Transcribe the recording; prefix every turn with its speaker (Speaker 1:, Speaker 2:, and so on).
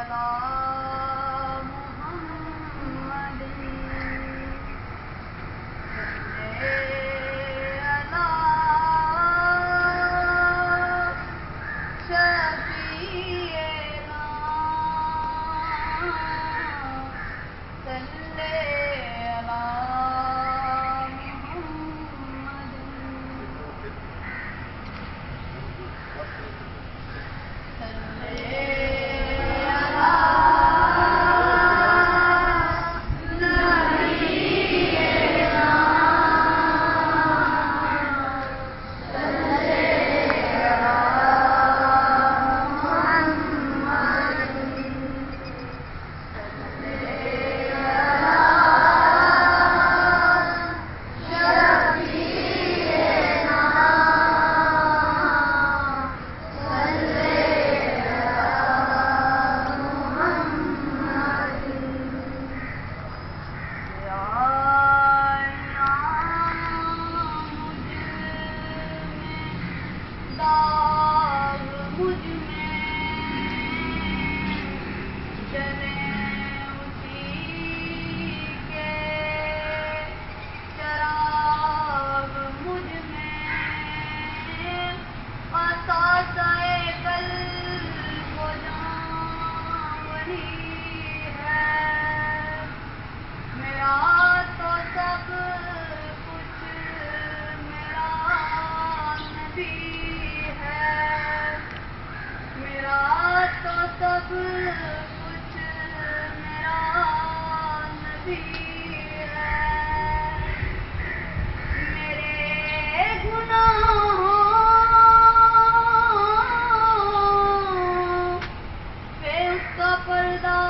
Speaker 1: अला मुहम्मद अला शफीएना सल्ले अला मुहम्मद सल्ले अला नबीना सल्ले अला मुहम्मद सल्ले अला शफीएना सल्ले मेरा तो सब कुछ मेरा नबी है मेरा तो सब कुछ मेरा नबी है मेरे गुनाहों पे उसका पर्दा